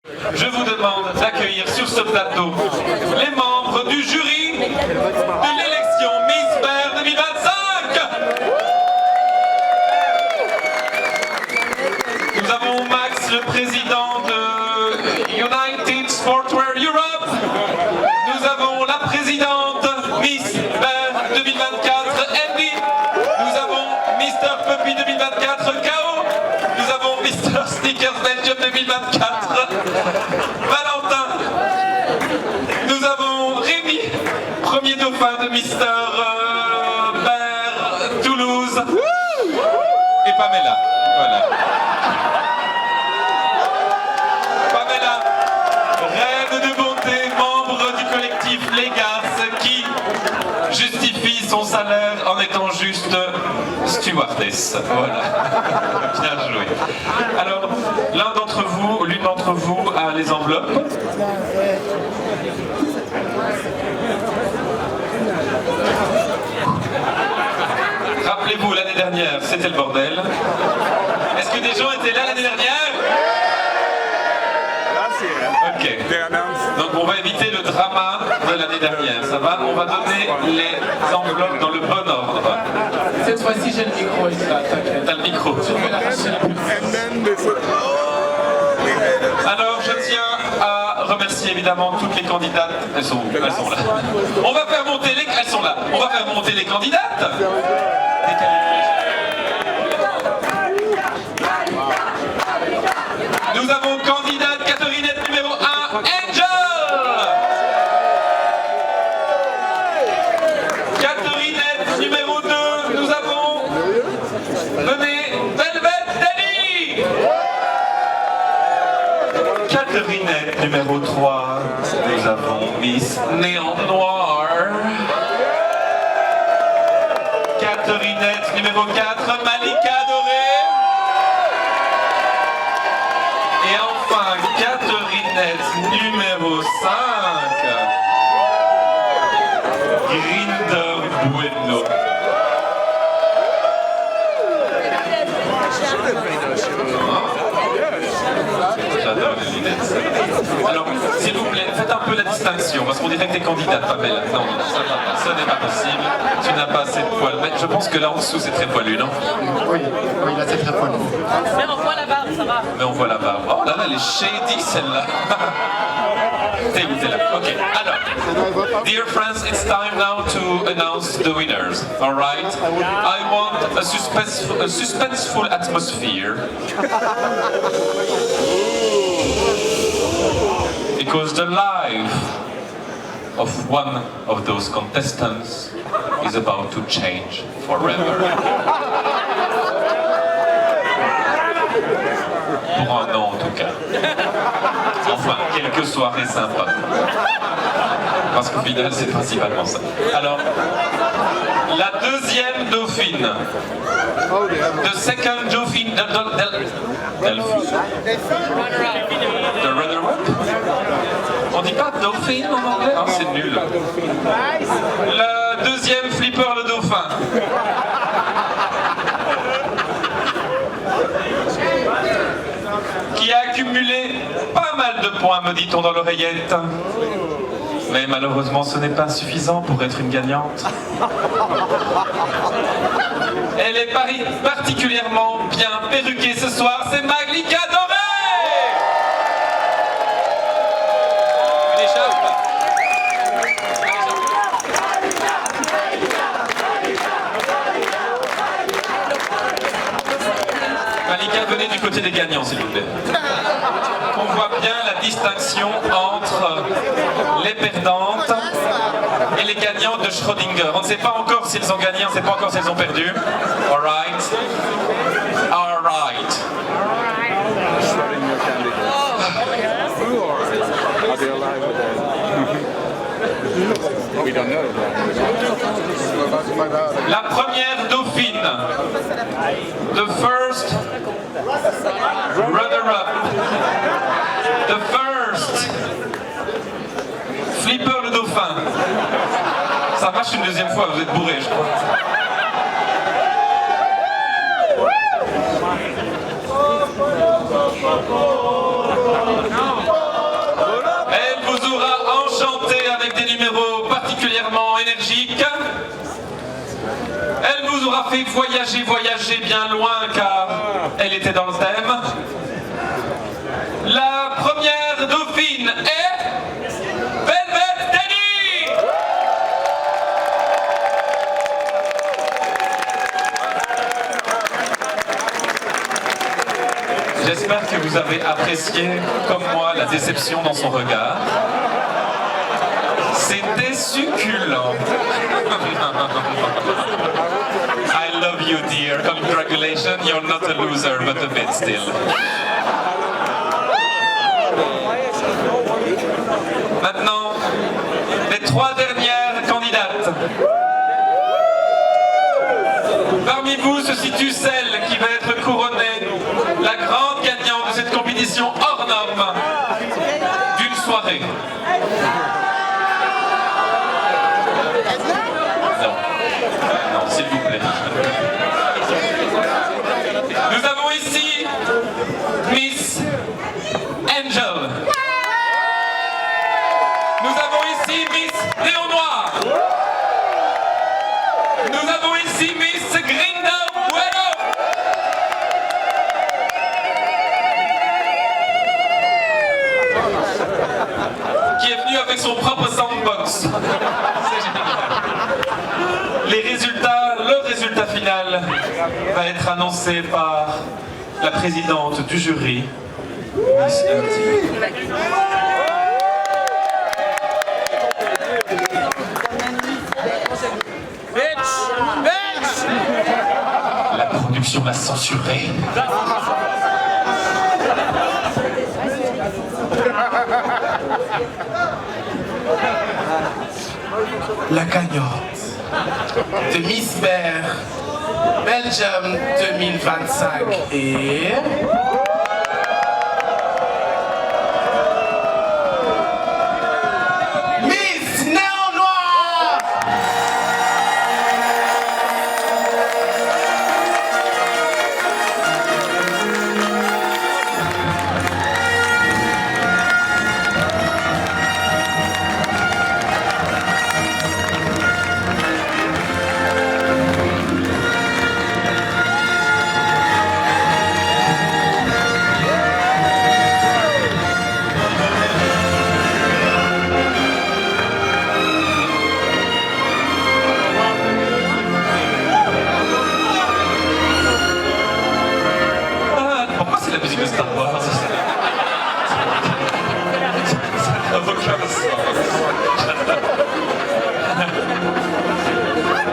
Je vous demande d'accueillir sur ce plateau les membres du jury de l'élection Miss Bear 2025. Nous avons Max, le président de United Sportswear Europe. Nous avons la présidente Miss Bear 2024, Andy. Nous avons Mr. Puppy 2024, KO. Nous avons Mr. Sneakers Belgium 2024, Valentin. Nous avons Rémi, premier dauphin de Mr. Bear Toulouse. Et Pamela. Voilà. Pamela, reine de bonté, membre du collectif Les Garces, qui justifie son salaire en étant juste stewardess. Voilà. Bien joué. Alors, l'un d'entre vous, l'une d'entre vous a les enveloppes. Rappelez-vous, l'année dernière, c'était le bordel. Est-ce que des gens étaient là l'année dernière? Ok. Donc on va éviter le drama de l'année dernière, ça va? On va donner les enveloppes dans le bon ordre. Cette fois-ci, j'ai le micro, T'as le micro. Alors je tiens à remercier évidemment toutes les candidates. Elles sont où? Elles sont là. On va faire monter les... Elles sont là. On va faire monter les candidates. Nous avons candidate Catherinette numéro 1, Angel. Catherinette numéro 2, nous avons, venez, Velvet Danny. Catherinette numéro 3, nous avons Miss Néon Noir. Catherinette numéro 4, Malika Doré. Et enfin, Catherinette numéro 5, Grinder Bueno. J'adore les lunettes. Alors, s'il vous plaît, faites un peu la distinction, parce qu'on dirait que t'es candidate, Pamela. Non, non, ça va pas, ce n'est pas possible. Tu n'as pas assez de poils. Mais je pense que là en dessous c'est très poilu, non? Oui, là c'est très poilu. Mais on voit la barbe, ça va. Mais on voit la barbe. Oh là là, elle est shady celle-là. T'es où, t'es là? Ok, alors. Dear friends, it's time now to announce the winners. Alright? I want a suspenseful atmosphere. Because the life of one of those contestants is about to change forever. Pour un an en tout cas. Enfin, quelques soirées sympas. Parce qu'au final, c'est principalement ça. Alors, la deuxième dauphine. The second dauphine. The runner-up. On dit pas dauphine en anglais? Non, c'est nul. Le deuxième flipper, le dauphin. Qui a accumulé pas mal de points, me dit-on dans l'oreillette. Mais malheureusement, ce n'est pas suffisant pour être une gagnante. Elle est particulièrement bien perruquée ce soir, c'est Malika Doré. Une écharpe. Malika, venez du côté des gagnants, s'il vous plaît. On voit bien la distinction entre les perdantes et les gagnantes de Schrödinger. On ne sait pas encore s'ils ont gagné, on ne sait pas encore s'ils ont perdu. Alright. Alright. La première dauphine. The first runner-up. The first flipper le dauphin. Ça marche une deuxième fois, vous êtes bourré, je crois. Non. aura fait voyager bien loin car elle était dans le thème. La première dauphine est Velvet Teddy. J'espère que vous avez apprécié, comme moi, la déception dans son regard. C'était succulent. I love you, dear. Congratulations. You're not a loser, but a bit still. Maintenant, les 3 dernières candidates. Parmi vous se situe celle qui va être couronnée la grande gagnante de cette compétition hors norme d'une soirée. Non, s'il vous plaît. Nous avons ici Miss Angel. Nous avons ici Miss Léon Noir. Nous avons ici Miss Grinda Bueno. Qui est venue avec son propre soundbox. Le résultat final va être annoncé par la présidente du jury, Miss Andy. La production l'a censuré. La gagnante de Miss Bear Belgium 2025 et... Miss Néon Noir. Pourquoi c'est la musique de Star Wars? Ça n'a aucun sens.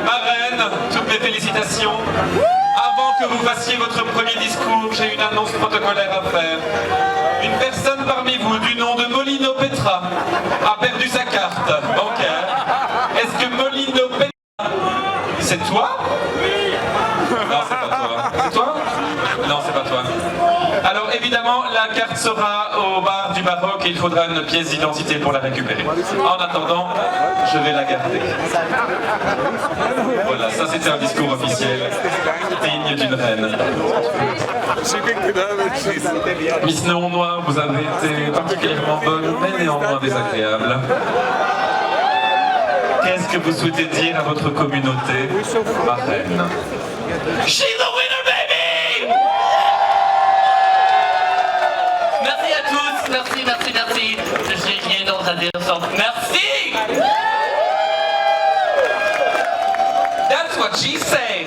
Ma reine, toutes mes félicitations. Avant que vous fassiez votre premier discours, j'ai une annonce protocolaire à faire. Une personne parmi vous du nom de Molino Petra a perdu sa carte bancaire. Est-ce que Molino Petra, c'est toi? Non, c'est pas toi. C'est toi? Non, c'est pas toi. Alors évidemment, la carte sera au bar du Baroque et il faudra une pièce d'identité pour la récupérer. En attendant, je vais la garder. Voilà, ça c'était un discours officiel, digne d'une reine. Miss Néon Noir, vous avez été particulièrement bonne, mais néanmoins désagréable. Qu'est-ce que vous souhaitez dire à votre communauté, ma reine? She's the winner, baby! Merci à tous, merci. Je n'ai rien d'autre à dire sauf merci! That's what she said.